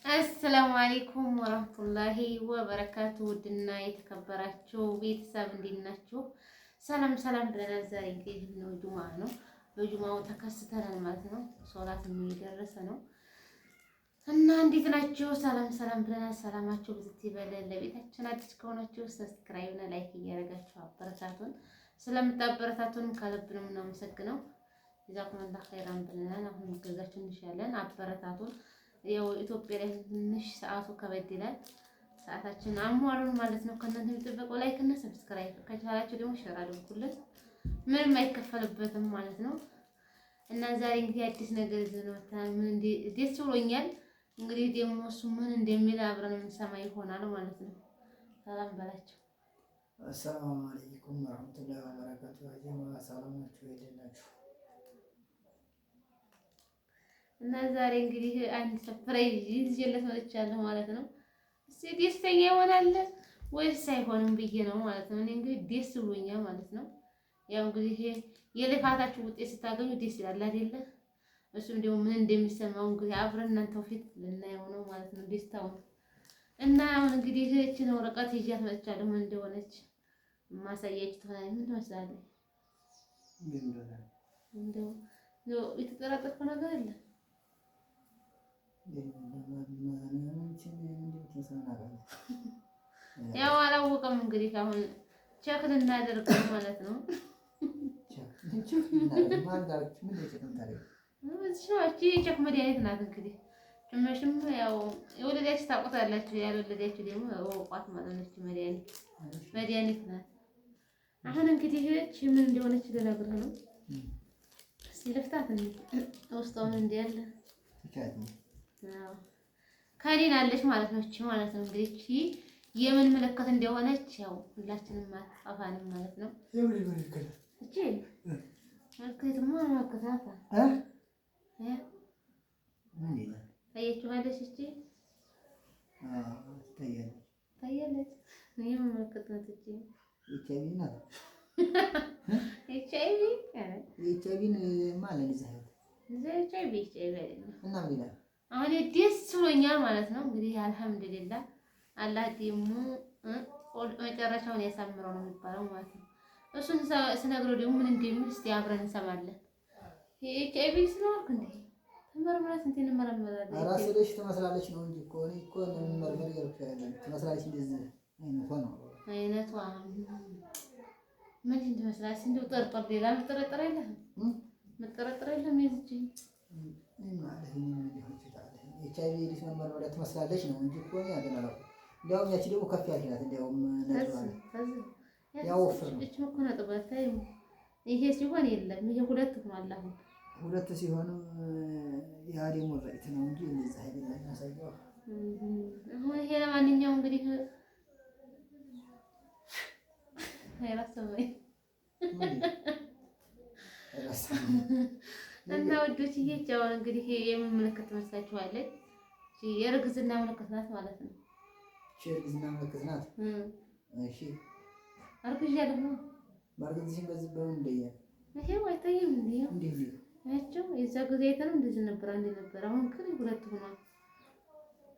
አሰላሙ አለይኩም ወራህመቱላሂ ወበረካቱ። ውድና የተከበራችሁ ቤተሰብ እንዴት ናችሁ? ሰላም ሰላም ብለናል። ዛሬ እንግዲህ ነው ጁማ ነው። በጁማው ተከስተናል ማለት ነው። ሶላት እየደረሰ ነው እና እንዴት ናችሁ? ሰላም ሰላም ብለናል። ሰላማችሁ ብዙ ይበል። ለቤታችን አዲስ ከሆናችሁ ሰብስክራይብ እና ላይክ እያደረጋችሁ አበረታቱን። ስለምታበረታቱን ከልብ ነው የምናመሰግነው። ጀዛኩሙላህ ኸይራን ብለናል። አሁን ገዛችሁ እንሻለን አበረታቱን። ያው ኢትዮጵያ ላይ ትንሽ ሰዓቱ ከበድ ይላል። ሰዓታችን አሟሉን ማለት ነው። ከእናንተ የሚጠበቀው ላይክ እና ሰብስክራይብ ከቻላችሁ ደግሞ ሼር አድርጉልን። ምንም አይከፈልበትም ማለት ነው። እና ዛሬ እንግዲህ አዲስ ነገር ይዘን መጥተናል። ምን ደስ ብሎኛል። እንግዲህ ደግሞ እሱ ምን እንደሚል አብረን የምንሰማ ይሆናል ማለት ነው። ሰላም በላቸው። አሰላሙ አለይኩም ወራህመቱላሂ ወበረካቱ። ጀማዓ ሰላም ናችሁ? ይደናችሁ እና ዛሬ እንግዲህ አንድ ሰርፕራይዝ ይዤለት መጥቻለሁ ማለት ነው። እስኪ ደስተኛ ይሆናል ወይስ አይሆንም ብዬ ነው ማለት ነው። እኔ እንግዲህ ደስ ብሎኛል ማለት ነው። ያው እንግዲህ የልፋታችሁ ውጤት ስታገኙ ደስ ይላል አይደለ? እሱም ደግሞ ምን እንደሚሰማው እንግዲህ አብረን እናንተው ፊት ልናየው ነው ማለት ነው ደስታውን። እና አሁን እንግዲህ እቺን ወረቀት ይዣት መጥቻለሁ። ምን እንደሆነች ማሳያችሁ ትሆናለች። ምን ትመስላለች? እንደው የተጠራጠርኩ ነገር አለ። ያው አላወቀም እንግዲህ አሁን ቼክ ልናደርግ ማለት ነው። ቼክ መድኃኒት ናት እንግዲህ ጭመሽም ያው የወለዳችሁ ታውቁታላችሁ፣ ያልወለዳችሁ ደግሞ ወቋት ማለት ነች። መድኃኒት ናት። አሁን እንግዲህ እቺ ምን እንደሆነች ልነግርህ ነው። እስኪ ልፍታት ውስጧ ምን እንዳለ ከኔን አለች ማለት ነው። እቺ ማለት ነው እንግዲህ እቺ የምን ምልክት እንደሆነች ያው ሁላችንም አፋንም ማለት ነው። እቺ ምልክትማ ማከታታ ታያችኋለች። እቺ ታያለች። ይሄ ምልክት ነው። እቺ ኤችአይቪ ናት። ኤችአይቪ ማለት አይደለም እና ምን አሁን ደስ ብሎኛል ማለት ነው። እንግዲህ አልሐምዱሊላህ አላህ ደግሞ መጨረሻውን ያሳምረው ነው የሚባለው ማለት ነው። እሱን ስነግረው ደግሞ ምን እንደሚል እስቲ አብረን እንሰማለን። ኤችአይቪ ስለሆንክ እንዴ ተመርምረህ እንት እንመረምራለን። አራስ ልጅ ትመስላለች ነው እንጂ እኮ እኔ እኮ መርመር ያልኩኝ ትመስላለች። እንደዚህ አይነቷ ምን ትመስላለች? እንደው ጠርጠር ሌላ መጠረጠር የለህም? መጠረጠር የለም የዚህ ኤችአይቪ ኤድስ መመርመሪያ ትመስላለች ነው እንጂ እኮ ያገናለው። እንዲያውም ያቺ ደግሞ ከፍ ያለች ናት። እንዲያውም ያወፍር ነው። እቺ እኮ ነው ተባታይ። ይሄ ሲሆን የለም ይሄ ሁለት ሆኗል። አሁን ሁለት ሲሆን ያ ደግሞ ራይት ነው እንጂ እንደዛ አይደለም ያሳየው። አሁን ይሄ ለማንኛውም እንግዲህ አይራሰመኝ እና ወዶች ይሄቻውን እንግዲህ የምን ምልክት መስላችኋለች? የእርግዝና ምልክት ናት ማለት ነው። የእርግዝና ምልክት ናት። እሺ አርግዣለሁ ነው ማርገዝሽን በዚህ በምን እንደያ ይሄው አይታይም እንዴ? እንዴ አያቸው የዛ ጊዜ አይተነው እንደዚህ ነበር አንዴ ነበር። አሁን ግን ሁለት ሆኗል።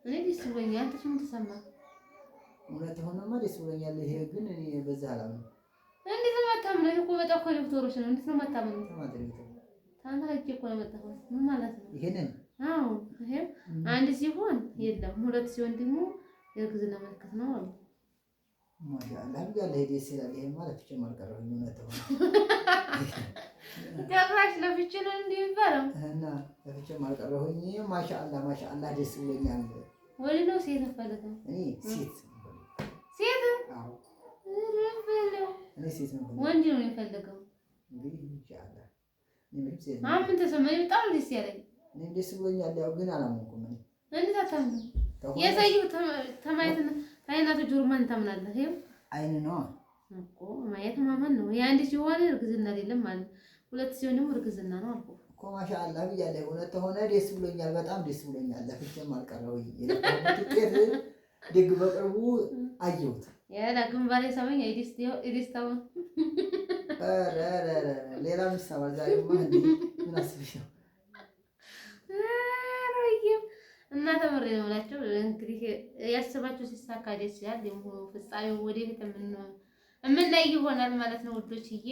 እኔ ደስ ብሎኛል። አንተስ ምን ተሰማ? ሁለት ሆነማ ደስ ብሎኛል። ይሄ ግን እኔ በዛ አላምንም። እንዴት ነው የማታምነው? ይሄ እኮ በጣም ዶክተሮች ነው። እንዴት ነው የማታምነው? ታንታ ሀጅ እኮ ነው የመጣው። ምን ማለት ነው? ይሄንን አዎ ይሄ አንድ ሲሆን የለም፣ ሁለት ሲሆን ደግሞ የእርግዝና ምልክት ነው አሉ። ማሻአላህ ያለ ደስ ይላል። ይሄ ማለት ፍቺ ማልቀረኝ እውነት ነው። ጭራሽ ለፍቺ ነው እንዴ የሚባለው? እና ለፍቺ ማልቀረኝ ማሻአላህ ማሻአላህ ደስ ብሎኛል። ወንድ ነው ሴት ፈልገው? እኔ ሴት አዎ እኔ ሴት ነው። ወንድ ነው የሚፈልገው እንግዲህ ኢንሻአላህ ምን ተሰማኝ? በጣም ደስ ያለኝ እኔ ደስ ብሎኛል። ያው ግን አላመንኩም። እንዴት አታምኑ? የሰይው ተማየትና ታይናቱ ጆሮ ማን ታምናለህ? ይሄው አይን ነው እኮ ማየት ማመን ነው። የአንድ ሲሆን እርግዝና አይደለም ማለት ሁለት ሲሆን ደግሞ እርግዝና ነው አልኩ እኮ። ማሻአላህ ብያለሁ። ሁለት ሆነ ደስ ብሎኛል። በጣም ደስ ብሎኛል። ለፍቼም አልቀረው የለፈው ጥቂት ድግ በቅርቡ አየሁት። ያላ ግንባሬ ሰማኝ አይዲስታው ሌላ ምሳሌ ዛሬ ምን አስብሽ ነው? እና ተምሬ ነው የምላቸው። እንግዲህ ያስባችሁ ሲሳካ ደስ ይላል። ደግሞ ፍጻሜው ወደፊት የምናይ ይሆናል ማለት ነው ውዶችዬ።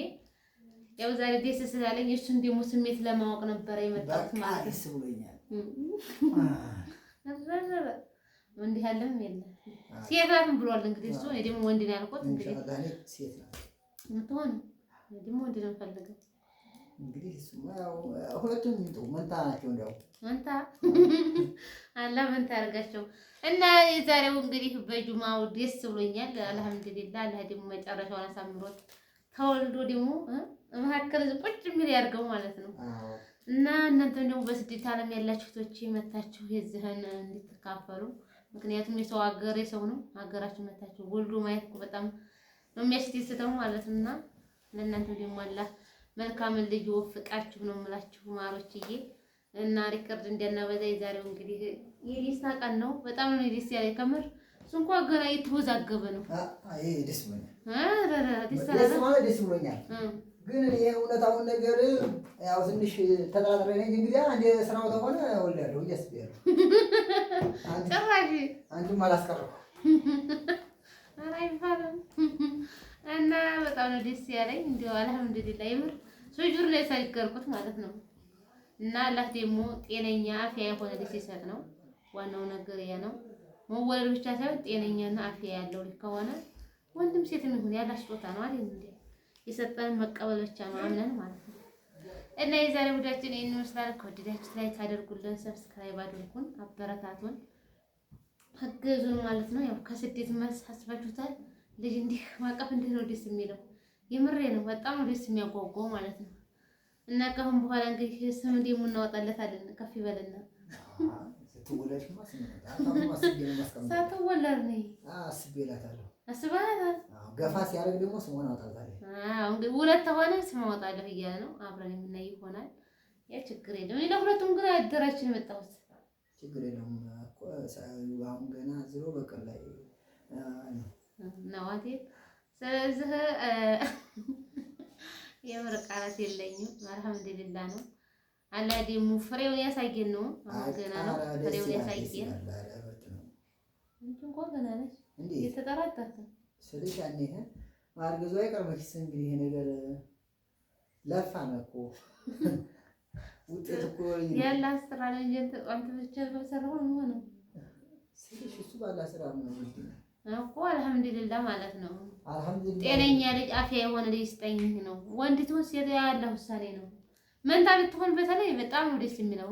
ያው ዛሬ ደስ ስላለኝ እሱን ደግሞ ስሜት ለማወቅ ነበረ የመጣሁት ማለት ነው። ደስ ብሎኛል። እንዲህ ያለም የለም ሴት ናትም ብሏል። እንግዲህ እሱ እኔ ደግሞ ወንድ ነው ያልኩት። እንግዲህ ሴት ናት የምትሆን ደግሞ ወንድ ነው የምፈልገው። እንግዲህ እሱማ ያው ሁለቱም ይምጡ መንታ ናቸው። እንደው መንታ አላ መንታ ያርጋቸው እና የዛሬው እንግዲህ በጁማው ደስ ብሎኛል። አልሐምዱሊላህ አላህ ደግሞ መጨረሻውን አሳምሮት ተወልዶ ደግሞ መካከል ቁጭ የሚል ያርገው ማለት ነው። እና እናንተም ደግሞ በስደት ዓለም ያላችሁ እህቶቼ መታችሁ የዚህን እንድትካፈሉ። ምክንያቱም የሰው ሀገር የሰው ነው። ሀገራችሁ መታችሁ ወልዶ ማየት እኮ በጣም ነው የሚያስደስተው ማለት ነው። እና ለእናንተ ደግሞ አላህ መልካምን ልጅ ወፍቃችሁ ነው የምላችሁ ማሮችዬ። እና ሪከርድ እንደናበዛ የዛሬው እንግዲህ የደስታ ቀን ነው። በጣም ነው ደስ ያለኝ ከምር። እሱ እንኳን ገና እየተወዛገበ ነው። አይ ደስ ብሎኛል። ደስ ብሎኛል። ግን ይሄ እውነታውን ነገር ያው ትንሽ ተጠራጥሬ ነኝ። እንግዲህ አንድ ስራው ተሆነ ወልዳለሁ እያስብያለሁ። ጭራሽ አንዱም አላስቀረው። ኧረ አይባልም። እና በጣም ነው ደስ ያለኝ። እንዲያው አልሐምዱሊላህ የምር ሱጁድ ላይ ሳይገርኩት ማለት ነው። እና አላህ ደግሞ ጤነኛ አፍያ የሆነ ልጅ ሲሰጥ ነው ዋናው ነገር ያ ነው። መወለድ ብቻ ሳይሆን ጤነኛና አፍያ ያለው ልጅ ከሆነ ወንድም ሴትም ይሁን ያላህ ስጦታ ነው አይደል እንዴ? የሰጠንን መቀበል ብቻ ነው አምነን ማለት ነው። እና የዛሬ ቪዲዮአችን ይሄን ይመስላል። ከወደዳችሁ ላይክ አድርጉልን፣ ሰብስክራይብ አድርጉን፣ አበረታቱን፣ አገዙን ማለት ነው። ያው ከስደት መልስ አስባችሁታል። ልጅ እንዲህ ማቀፍ እንዴት ነው ደስ የሚለው? የምሬ ነው። በጣም ነው ደስ የሚያጓጓው ማለት ነው። እና ከአሁን በኋላ እንግዲህ ስም ደግሞ እናወጣለታለን። ከፍ ይበልና ሳትወለድ ነኝ አስቤላታለሁ። አስባላታል። ገፋ ሲያደርግ ደግሞ ስሟን አወጣታለሁ። እንግዲህ ሁለት ሆነ ስም አወጣለሁ እያለ ነው። አብረን የምናይ ይሆናል። ያ ችግር የለም። እኔ ለሁለቱም ግን አደራችን የመጣሁት ችግር የለውም እኮ አሁን ገና ዝሮ በቀል ላይ ነው አይደል? ስለዚህ የምር ቃላት የለኝም። አልሐምዱሊላህ ነው። አላህ ደግሞ ፍሬውን ያሳየን ነው። አሁን ገና ነው ፍሬውን ያሳየን። እንጂ እንኳን ገና ነሽ እንዴ? የተጠራጠርክ ስለሽ ያኔ ማርገዙ አይቀርምሽ። እንግዲህ ይሄ ነገር ለፋ ነው እኮ ውጤት እኮ ያለ አስራ ነው እንጂ አንተ ብቻ በሰራው ነው ስለሽ እሱ ባላ ስራ ነው እኮ አልሐምዱሊላህ ማለት ነው። አልሐምዱሊላህ ጤነኛ ልጅ አፍያ የሆነ ልጅ ስጠኝ ነው። ወንድ ትሁን ሴት ያለ ውሳኔ ነው። መንታ ብትሆን በተለይ በጣም ነው ደስ የሚለው።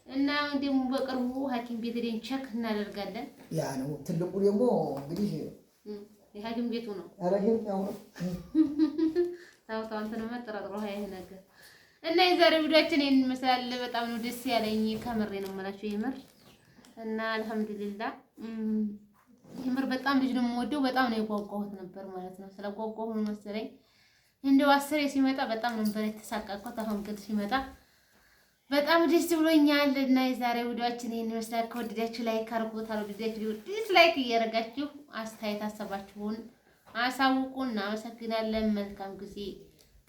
እና ደግሞ በቅርቡ ሐኪም ቤት ሄደን ቼክ እናደርጋለን። ያ ነው ትልቁ ደግሞ እንግዲህ የሐኪም ቤቱ ነው። አረጋኝ ነው ታውታው አንተ ነው መጠራጥሮ ይሄ ነገር። እና የዛሬው ቪዲዮአችን ይሄን ይመስላል። በጣም ነው ደስ ያለኝ ከምሬ ነው የምላችሁ የምር። እና አልሐምዱሊላህ የምር በጣም ልጅ ነው የምወደው። በጣም ነው የጓጓሁት ነበር ማለት ነው። ስለጓጓሁ መሰለኝ እንደው አስሬ ሲመጣ በጣም ነበር የተሳቀቅኩት። አሁን ግን ሲመጣ በጣም ደስ ብሎኛል። እና የዛሬው ቪዲዮአችን ይሄን ይመስላል። ከወደዳችሁ ላይክ አድርጉት፣ አልወደዳችሁ ዲስላይክ እያደረጋችሁ አስተያየት አሰባችሁን አሳውቁን። እናመሰግናለን። መልካም ጊዜ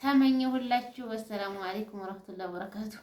ተመኘሁላችሁ። ወሰላሙ አለይኩም ወራህመቱላሂ ወበረካቱ።